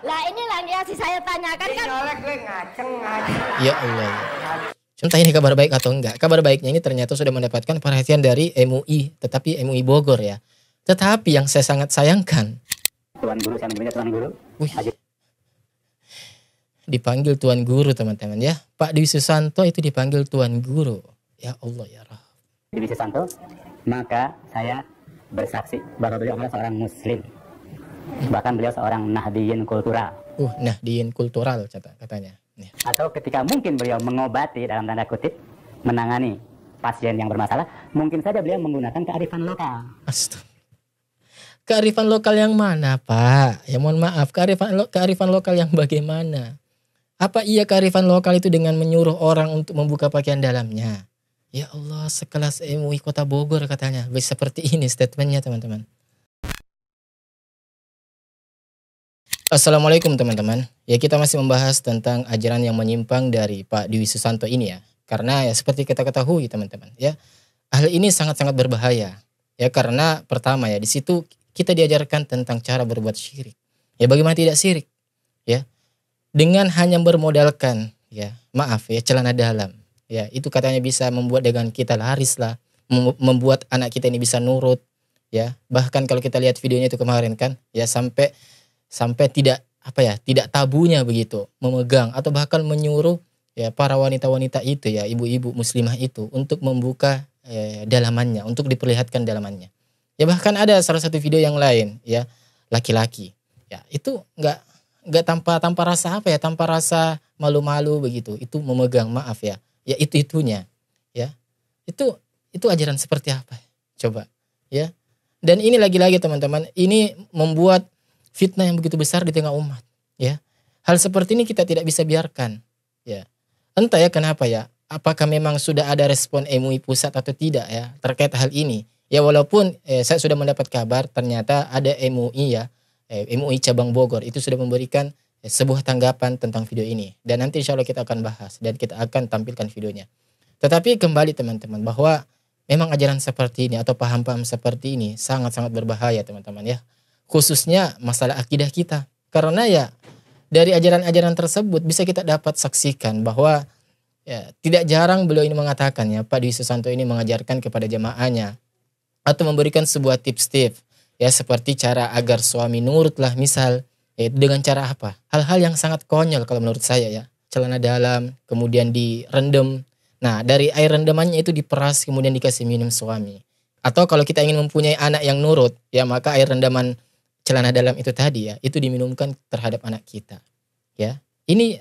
Lah inilah yang saya tanyakan kan. Nyolek gue ngaceng. Ya Allah. Entah ini kabar baik atau enggak. Kabar baiknya ini ternyata sudah mendapatkan perhatian dari MUI, tetapi MUI Bogor ya. Tetapi yang saya sangat sayangkan, Tuan Guru, saya menyebutnya Tuan Guru. wih, dipanggil Tuan Guru teman-teman ya. Pak Dwi Susanto itu dipanggil Tuan Guru. Ya Allah ya Rahman. Dwi Susanto, maka saya bersaksi bahwa beliau adalah seorang Muslim. Bahkan beliau seorang Nahdiyin kultural. Nahdiyin kultural katanya. Ya. Atau ketika mungkin beliau mengobati dalam tanda kutip, menangani pasien yang bermasalah, mungkin saja beliau menggunakan kearifan lokal. Astaga. Kearifan lokal yang mana Pak? Ya mohon maaf, kearifan lokal yang bagaimana? Apa iya kearifan lokal itu dengan menyuruh orang untuk membuka pakaian dalamnya? Ya Allah, sekelas MUI Kota Bogor katanya. Seperti ini statementnya teman-teman. Assalamualaikum teman-teman. Ya kita masih membahas tentang ajaran yang menyimpang dari Pak Dwi Susanto ini ya. Karena ya seperti kita ketahui teman-teman ya. Hal ini sangat-sangat berbahaya. Ya karena pertama ya di situ kita diajarkan tentang cara berbuat syirik. Ya bagaimana tidak syirik? Ya. Dengan hanya bermodalkan ya, maaf ya, celana dalam. Ya, itu katanya bisa membuat dagangan kita laris lah, membuat anak kita ini bisa nurut ya. Bahkan kalau kita lihat videonya itu kemarin kan, ya sampai tidak tidak tabunya begitu memegang atau bahkan menyuruh ya para wanita-wanita itu ya, ibu-ibu muslimah itu untuk membuka dalamannya, untuk diperlihatkan dalamannya. Ya bahkan ada salah satu video yang lain ya, laki-laki ya itu nggak tanpa rasa tanpa rasa malu-malu begitu, itu memegang, maaf ya itunya ya, itu ajaran seperti apa coba ya. Dan ini lagi-lagi teman-teman, ini membuat fitnah yang begitu besar di tengah umat ya. Hal seperti ini kita tidak bisa biarkan ya. Entah ya kenapa ya, apakah memang sudah ada respon MUI pusat atau tidak ya terkait hal ini ya. Walaupun saya sudah mendapat kabar ternyata ada MUI ya, MUI cabang Bogor itu sudah memberikan sebuah tanggapan tentang video ini, dan nanti insya Allah kita akan bahas dan kita akan tampilkan videonya. Tetapi kembali teman-teman, bahwa memang ajaran seperti ini atau paham-paham seperti ini sangat-sangat berbahaya teman-teman ya, khususnya masalah akidah kita. Karena ya dari ajaran-ajaran tersebut bisa kita dapat saksikan bahwa ya, tidak jarang beliau ini mengatakan ya, Pak Dwi Susanto ini mengajarkan kepada jamaahnya atau memberikan sebuah tips-tips ya, seperti cara agar suami nurutlah misal ya, dengan cara apa? Hal-hal yang sangat konyol kalau menurut saya ya. Celana dalam kemudian direndam. Nah, dari air rendamannya itu diperas kemudian dikasih minum suami. Atau kalau kita ingin mempunyai anak yang nurut ya, maka air rendaman celana dalam itu tadi ya, itu diminumkan terhadap anak kita. Ya. Ini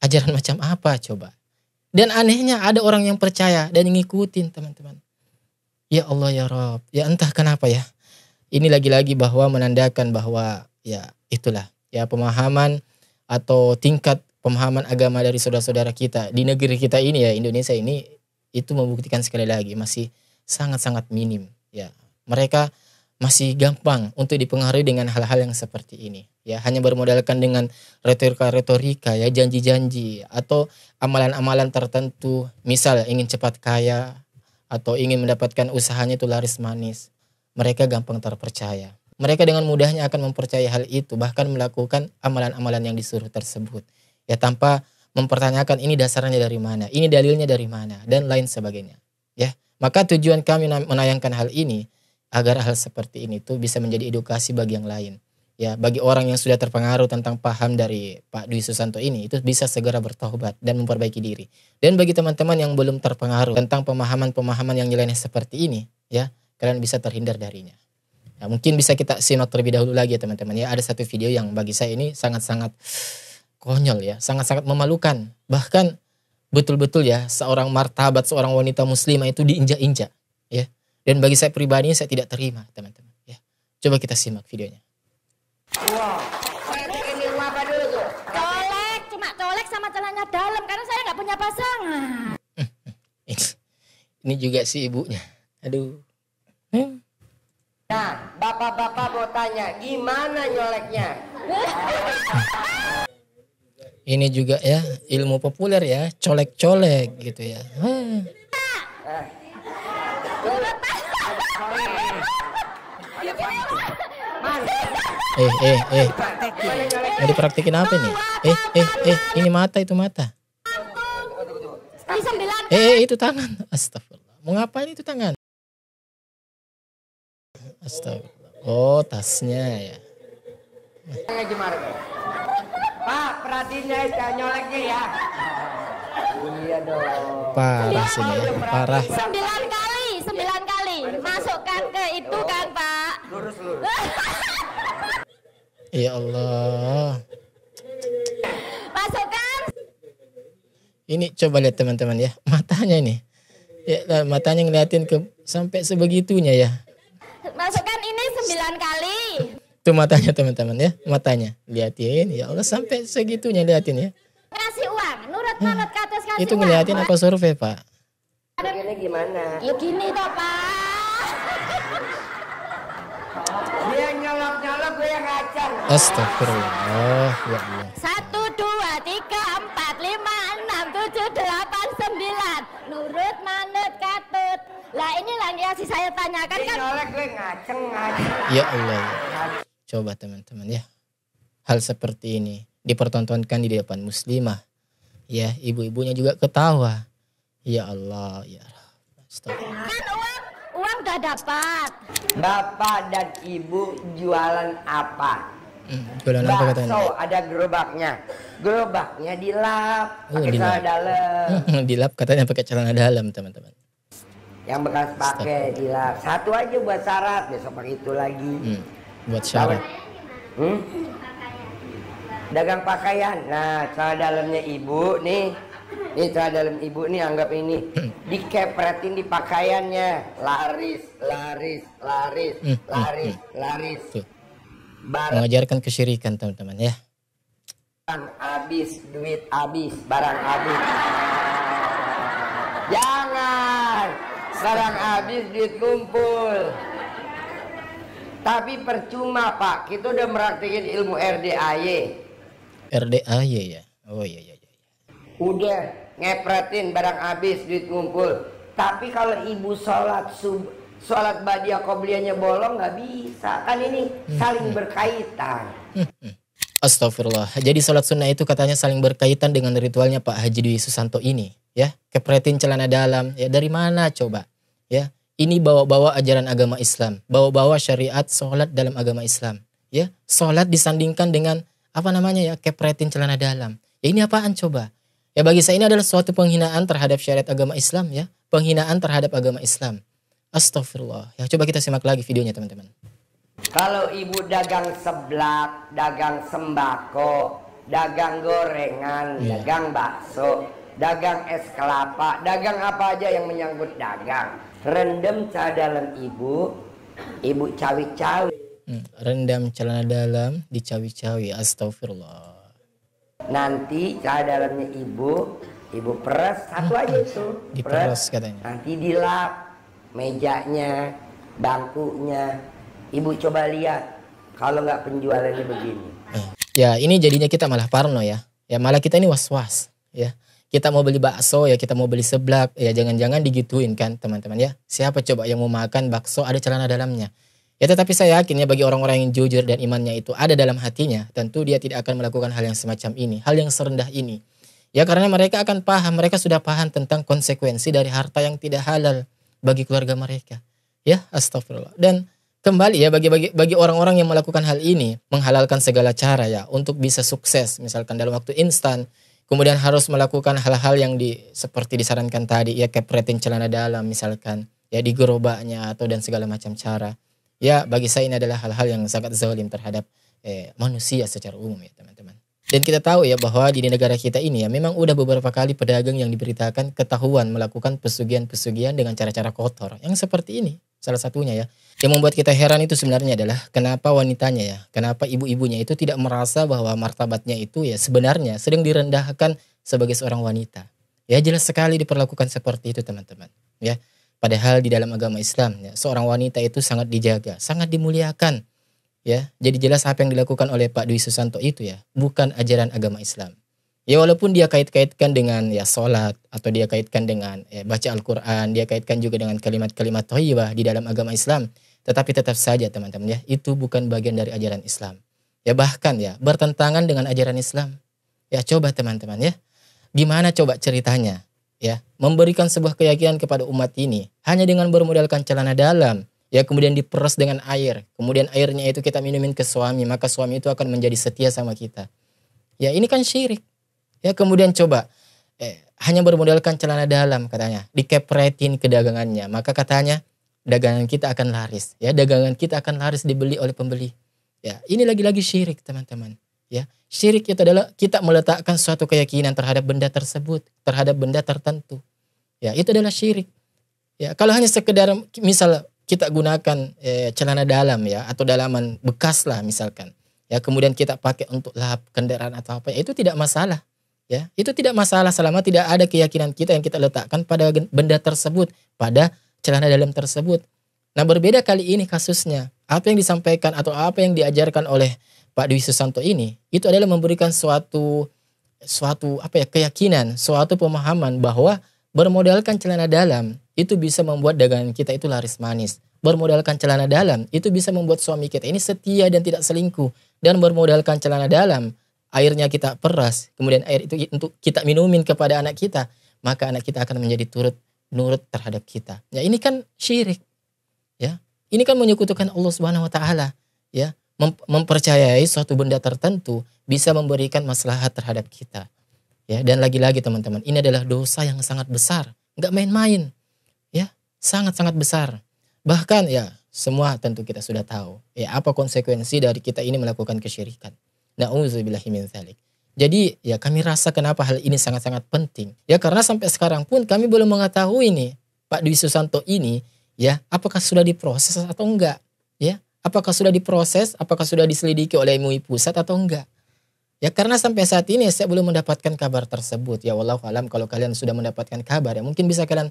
ajaran macam apa coba? Dan anehnya ada orang yang percaya dan ngikutin teman-teman. Ya Allah ya Rabb. Ya entah kenapa ya. Ini lagi-lagi bahwa menandakan bahwa ya itulah ya pemahaman atau tingkat pemahaman agama dari saudara-saudara kita di negeri kita ini ya, Indonesia ini, itu membuktikan sekali lagi masih sangat-sangat minim ya. Mereka masih gampang untuk dipengaruhi dengan hal-hal yang seperti ini ya, hanya bermodalkan dengan retorika ya, janji-janji atau amalan-amalan tertentu, misal ingin cepat kaya atau ingin mendapatkan usahanya itu laris manis. Mereka gampang terpercaya. Mereka dengan mudahnya akan mempercayai hal itu, bahkan melakukan amalan-amalan yang disuruh tersebut ya, tanpa mempertanyakan ini dasarnya dari mana, ini dalilnya dari mana, dan lain sebagainya ya. Maka tujuan kami menayangkan hal ini agar hal seperti ini tuh bisa menjadi edukasi bagi yang lain ya, bagi orang yang sudah terpengaruh tentang paham dari Pak Dwi Susanto ini, itu bisa segera bertobat dan memperbaiki diri. Dan bagi teman-teman yang belum terpengaruh tentang pemahaman-pemahaman yang nyeleneh seperti ini ya, kalian bisa terhindar darinya. Nah, mungkin bisa kita simak terlebih dahulu lagi ya teman-teman ya. Ada satu video yang bagi saya ini sangat-sangat konyol ya, sangat-sangat memalukan. Bahkan betul-betul ya, seorang martabat seorang wanita muslimah itu diinjak-injak ya. Dan bagi saya pribadi saya tidak terima teman-teman ya. Coba kita simak videonya. Wow, saya bikin ilmu apa dulu tuh? Colek, cuma colek sama celana dalam karena saya nggak punya pasangan. Ini juga si ibunya. Aduh. Nah, bapak-bapak mau tanya, gimana nyoleknya? Ini juga ya ilmu populer ya, colek-colek gitu ya. Mau dipraktekin apa nih? Ini mata, itu mata. Ini 9 Itu tangan. Astagfirullah. Mau ngapain itu tangan? Astagfirullah. Oh, tasnya ya. Pak, perhatiin ya, jangan nyoleknya ya. Iya dong. Parah sini ya, parah. 9 kali. Masukkan ke itu kan, Pak. Lurus. Ya Allah. Masukkan. Ini coba lihat teman-teman ya, matanya ini. Ya, matanya ngeliatin ke sampai sebegitunya ya. Masukkan ini 9 kali. Itu matanya teman-teman ya, matanya. Liatin, ya Allah sampai segitunya liatin ya. Kasih uang, nurut banget ke atas kasih Itu uang. ngeliatin apa survei, Pak? Ini gimana? Ya gini toh, Pak. Dia nyolok, gue yang ngacang. Astagfirullah, ya Allah. 1, 2, 3, 4, 5, 6, 7, 8, 9. Nurut, manut, katut. Lah inilah yang kasih saya tanyakan Dia kan. nyolek, gue ngaceng. Ya Allah. Ya. Coba teman-teman ya. Hal seperti ini dipertontonkan di depan muslimah. Ya, ibu-ibunya juga ketawa. Ya Allah, ya Allah. Astagfirullah. Kan uang udah dapat. Bapak dan ibu jualan apa? Jualan apa katanya? Bakso, ada gerobaknya. Gerobaknya dilap, pakai dilap. celana dalam. Dilap katanya pakai celana dalam, teman-teman. Yang bekas pakai dilap. Satu aja buat syarat, besok pakai itu lagi. Buat syarat. Dagang pakaian. Nah, celana dalamnya ibu nih. Ini celana dalam ibu nih, anggap ini. Dikepretin di pakaiannya. Laris. Tuh. Barang Mengajarkan kesyirikan, teman-teman ya. habis, duit habis, barang habis. Jangan. Barang habis, duit kumpul. Tapi percuma, Pak. Kita udah meraktekin ilmu RDAY. RDAY ya. Oh iya. Udah ngepretin barang habis, duit ngumpul. Tapi kalau ibu sholat badiah qobliyahnya bolong, nggak bisa. Kan ini saling berkaitan. Astagfirullah. Jadi sholat sunnah itu katanya saling berkaitan dengan ritualnya Pak Haji Dwi Susanto ini. Ya, kepretin celana dalam. Ya, dari mana coba? Ya, ini bawa-bawa ajaran agama Islam. Bawa-bawa syariat sholat dalam agama Islam. Ya, sholat disandingkan dengan apa namanya ya, kepretin celana dalam. Ya, ini apaan coba? Ya, bagi saya ini adalah suatu penghinaan terhadap syariat agama Islam ya. Penghinaan terhadap agama Islam. Astagfirullah. Ya, coba kita simak lagi videonya teman-teman. Kalau ibu dagang seblak, dagang sembako, dagang gorengan, dagang bakso, dagang es kelapa, dagang apa aja yang menyangkut dagang. Rendam celana dalam ibu cawi-cawi. Rendam celana dalam, dicawi-cawi. Astagfirullah. Nanti celana dalamnya ibu peres satu aja itu. Diperes katanya. Nanti dilap mejanya, bangkunya. Ibu coba lihat kalau nggak penjualannya begini. Ya, ini jadinya kita malah parno ya. Ya, malah kita ini was-was ya. Kita mau beli bakso ya, kita mau beli seblak ya, jangan-jangan digituin kan teman-teman ya. Siapa coba yang mau makan bakso ada celana dalamnya? Ya, tetapi saya yakin ya bagi orang-orang yang jujur dan imannya itu ada dalam hatinya, tentu dia tidak akan melakukan hal yang semacam ini, hal yang serendah ini. Ya, karena mereka akan paham, mereka sudah paham tentang konsekuensi dari harta yang tidak halal bagi keluarga mereka. Ya, astagfirullah. Dan kembali ya bagi orang-orang yang melakukan hal ini, menghalalkan segala cara ya untuk bisa sukses, misalkan dalam waktu instan, kemudian harus melakukan hal-hal yang seperti disarankan tadi ya, kepretin celana dalam misalkan ya, di gerobaknya atau dan segala macam cara. Ya, bagi saya ini adalah hal-hal yang sangat zalim terhadap manusia secara umum ya teman-teman. Dan kita tahu ya bahwa di negara kita ini ya memang udah beberapa kali pedagang yang diberitakan ketahuan melakukan pesugihan-pesugihan dengan cara-cara kotor. Yang seperti ini salah satunya ya. Yang membuat kita heran itu sebenarnya adalah kenapa wanitanya ya, kenapa ibu-ibunya itu tidak merasa bahwa martabatnya itu ya sebenarnya sedang direndahkan sebagai seorang wanita. Ya, jelas sekali diperlakukan seperti itu teman-teman. Ya. Padahal di dalam agama Islam ya, seorang wanita itu sangat dijaga, sangat dimuliakan. Ya, jadi jelas apa yang dilakukan oleh Pak Dwi Susanto itu ya bukan ajaran agama Islam. Ya, walaupun dia kait-kaitkan dengan ya sholat atau dia kaitkan dengan baca Al-Quran, dia kaitkan juga dengan kalimat-kalimat thayyibah di dalam agama Islam. Tetapi tetap saja teman-teman ya, itu bukan bagian dari ajaran Islam. Ya bahkan ya bertentangan dengan ajaran Islam. Ya coba teman-teman ya, gimana coba ceritanya ya, memberikan sebuah keyakinan kepada umat ini hanya dengan bermodalkan celana dalam, ya kemudian diperas dengan air, kemudian airnya itu kita minumin ke suami, maka suami itu akan menjadi setia sama kita. Ya ini kan syirik. Ya kemudian coba hanya bermodalkan celana dalam katanya, dikepretin ke dagangannya, maka katanya dagangan kita akan laris. Ya dagangan kita akan laris dibeli oleh pembeli. Ya ini lagi-lagi syirik teman-teman. Ya syirik itu adalah kita meletakkan suatu keyakinan terhadap benda tersebut, terhadap benda tertentu. Ya itu adalah syirik. Ya kalau hanya sekedar misal kita gunakan celana dalam ya atau dalaman bekas lah misalkan. Ya kemudian kita pakai untuk lap kendaraan atau apa, ya, itu tidak masalah. Ya, itu tidak masalah selama tidak ada keyakinan kita yang kita letakkan pada benda tersebut, pada celana dalam tersebut. Nah, berbeda kali ini kasusnya. Apa yang disampaikan atau apa yang diajarkan oleh Pak Dwi Susanto ini, itu adalah memberikan suatu keyakinan, suatu pemahaman bahwa bermodalkan celana dalam itu bisa membuat dagangan kita itu laris manis. Bermodalkan celana dalam itu bisa membuat suami kita ini setia dan tidak selingkuh. Dan bermodalkan celana dalam, airnya kita peras, kemudian air itu untuk kita minumin kepada anak kita, maka anak kita akan menjadi nurut terhadap kita. Ya ini kan syirik. Ya, ini kan menyekutukan Allah Subhanahu wa taala, ya, mempercayai suatu benda tertentu bisa memberikan maslahat terhadap kita. Ya, dan lagi-lagi teman-teman, ini adalah dosa yang sangat besar, enggak main-main. Ya, sangat-sangat besar. Bahkan ya, semua tentu kita sudah tahu, ya, apa konsekuensi dari kita ini melakukan kesyirikan. Na'udzubillahi min dzalik. Jadi ya kami rasa kenapa hal ini sangat-sangat penting. Ya karena sampai sekarang pun kami belum mengetahui nih Pak Dwi Susanto ini ya apakah sudah diproses atau enggak. Ya apakah sudah diproses, apakah sudah diselidiki oleh MUI pusat atau enggak. Ya karena sampai saat ini saya belum mendapatkan kabar tersebut. Ya wallahu alam, kalau kalian sudah mendapatkan kabar ya mungkin bisa kalian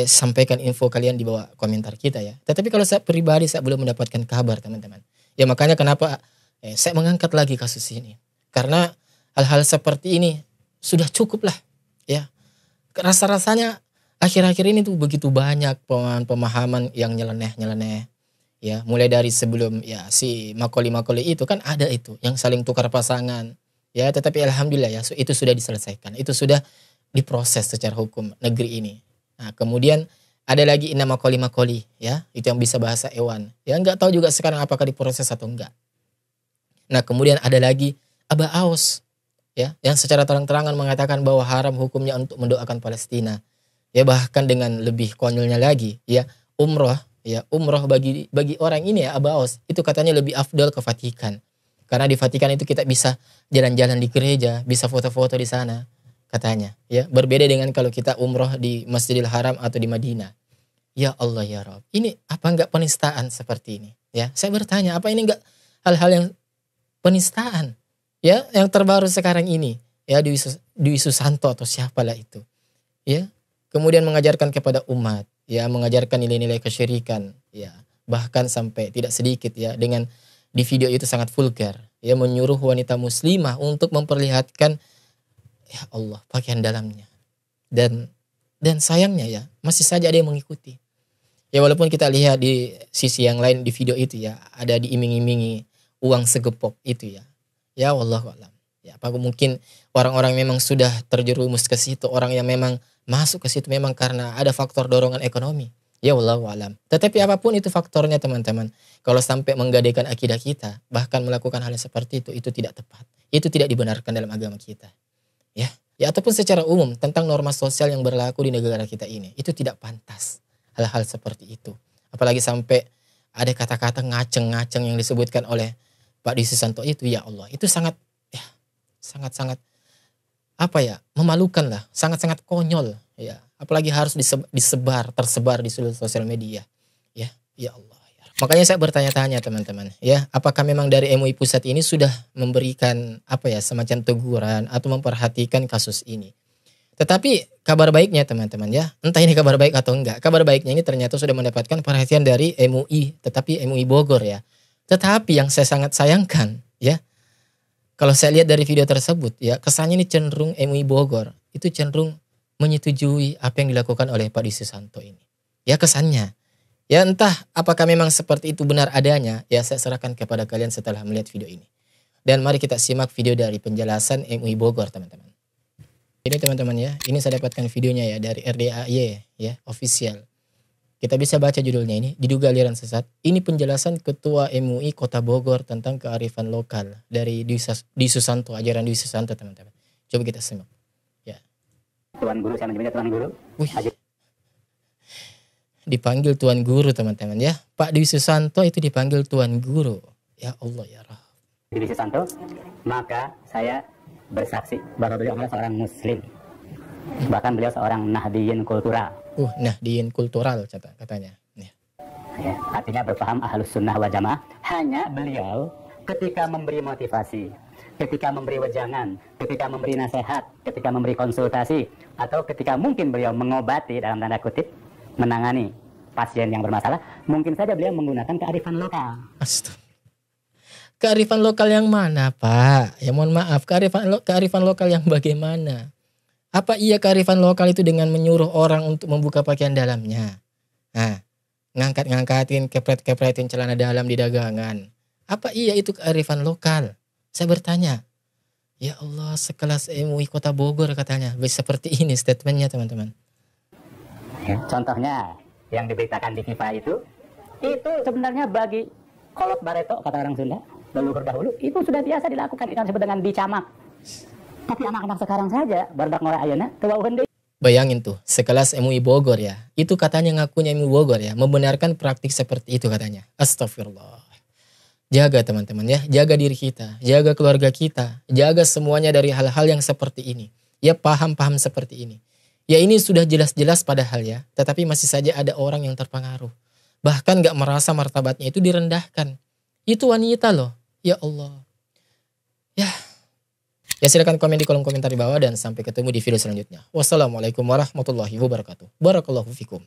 sampaikan info kalian di bawah komentar kita ya. Tetapi kalau saya pribadi saya belum mendapatkan kabar teman-teman. Ya makanya kenapa saya mengangkat lagi kasus ini. Karena hal-hal seperti ini sudah cukup lah. Ya. Rasa-rasanya akhir-akhir ini tuh begitu banyak pemahaman yang nyeleneh. Ya, mulai dari sebelum ya si makoli-makoli itu kan ada itu yang saling tukar pasangan. Ya, tetapi alhamdulillah ya itu sudah diselesaikan. Itu sudah diproses secara hukum negeri ini. Nah, kemudian ada lagi nama makoli-makoli ya, itu yang bisa bahasa Ewan. Ya, enggak tahu juga sekarang apakah diproses atau enggak. Nah, kemudian ada lagi Aba Aus ya, yang secara terang-terangan mengatakan bahwa haram hukumnya untuk mendoakan Palestina. Ya, bahkan dengan lebih konyolnya lagi ya, umroh bagi orang ini ya Aba Aus itu katanya lebih afdal ke Vatikan. Karena di Vatikan itu kita bisa jalan-jalan di gereja, bisa foto-foto di sana katanya ya. Berbeda dengan kalau kita umroh di Masjidil Haram atau di Madinah. Ya Allah ya Rabb. Ini apa enggak penistaan seperti ini? Ya, saya bertanya, apa ini enggak hal-hal yang penistaan? Ya, yang terbaru sekarang ini ya Dwi Susanto atau siapalah itu. Ya, kemudian mengajarkan kepada umat, ya, mengajarkan nilai-nilai kesyirikan, ya, bahkan sampai tidak sedikit ya dengan di video itu sangat vulgar, ya, menyuruh wanita muslimah untuk memperlihatkan ya Allah pakaian dalamnya. Dan sayangnya ya masih saja ada yang mengikuti. Ya walaupun kita lihat di sisi yang lain di video itu ya ada diiming-imingi uang segepok itu ya. Ya wallahu a'lam. Ya apa mungkin orang-orang memang sudah terjerumus ke situ, orang yang memang masuk ke situ memang karena ada faktor dorongan ekonomi. Ya wallahu a'lam. Tetapi apapun itu faktornya teman-teman, kalau sampai menggadaikan akidah kita, bahkan melakukan hal seperti itu tidak tepat. Itu tidak dibenarkan dalam agama kita. Ya ataupun secara umum tentang norma sosial yang berlaku di negara kita ini, itu tidak pantas hal-hal seperti itu. Apalagi sampai ada kata-kata ngaceng-ngaceng yang disebutkan oleh Pak Dwi Susanto itu, ya Allah, itu sangat memalukan lah, sangat-sangat konyol ya. Apalagi harus tersebar di seluruh sosial media. Ya Allah. Ya. Makanya saya bertanya-tanya teman-teman, ya, apakah memang dari MUI pusat ini sudah memberikan semacam teguran atau memperhatikan kasus ini? Tetapi kabar baiknya teman-teman ya, entah ini kabar baik atau enggak. Kabar baiknya ini ternyata sudah mendapatkan perhatian dari MUI, tetapi MUI Bogor ya. Tetapi yang saya sangat sayangkan ya, kalau saya lihat dari video tersebut ya, kesannya ini cenderung MUI Bogor itu cenderung menyetujui apa yang dilakukan oleh Pak Dwi Susanto ini. Ya kesannya. Ya entah apakah memang seperti itu benar adanya, ya saya serahkan kepada kalian setelah melihat video ini. Dan mari kita simak video dari penjelasan MUI Bogor, teman-teman. Ini teman-teman ya, ini saya dapatkan videonya ya dari RDAY ya, official. Kita bisa baca judulnya ini, diduga aliran sesat. Ini penjelasan Ketua MUI Kota Bogor tentang kearifan lokal dari Dwi Susanto, ajaran Dwi Susanto, teman-teman. Coba kita simak. Ya. Tuan Guru, saya menyebutnya Tuan Guru. Dipanggil Tuan Guru, teman-teman ya. Pak Dwi Susanto itu dipanggil Tuan Guru. Ya Allah ya Rahman. Dwi Susanto, maka saya bersaksi bahwa beliau adalah seorang Muslim. Bahkan beliau seorang Nahdiyin kultural. Nahdiyin kultural katanya. Ya, artinya berpaham Ahlus Sunnah wal Jamaah. Hanya beliau ketika memberi motivasi, ketika memberi wejangan, ketika memberi nasihat, ketika memberi konsultasi, atau ketika mungkin beliau mengobati dalam tanda kutip, menangani pasien yang bermasalah, mungkin saja beliau menggunakan kearifan lokal. Astaga. Kearifan lokal yang mana, Pak? Ya mohon maaf, kearifan lokal yang bagaimana? Apa iya kearifan lokal itu dengan menyuruh orang untuk membuka pakaian dalamnya? Nah, ngangkat-ngangkatin, kepret-kepretin celana dalam di dagangan. Apa iya itu kearifan lokal? Saya bertanya. Ya Allah, sekelas MUI Kota Bogor katanya. Seperti ini statementnya, teman-teman. Ya, contohnya yang diberitakan di FIFA itu sebenarnya bagi kolot bareto, kata orang Sunda, leluhur dahulu, itu sudah biasa dilakukan. Itu disebut dengan dicamak. Tapi anak-anak sekarang saja barudak ngora ayeuna teu wauheun deui. Bayangin tuh, sekelas MUI Bogor ya. Itu katanya ngakunya MUI Bogor ya, membenarkan praktik seperti itu katanya. Astagfirullah. Jaga teman-teman ya, jaga diri kita, jaga keluarga kita, jaga semuanya dari hal-hal yang seperti ini. Ya paham-paham seperti ini. Ya ini sudah jelas-jelas padahal ya, tetapi masih saja ada orang yang terpengaruh. Bahkan gak merasa martabatnya itu direndahkan. Itu wanita loh, ya Allah. Ya silakan komen di kolom komentar di bawah dan sampai ketemu di video selanjutnya. Wassalamualaikum warahmatullahi wabarakatuh. Barakallahu fikum.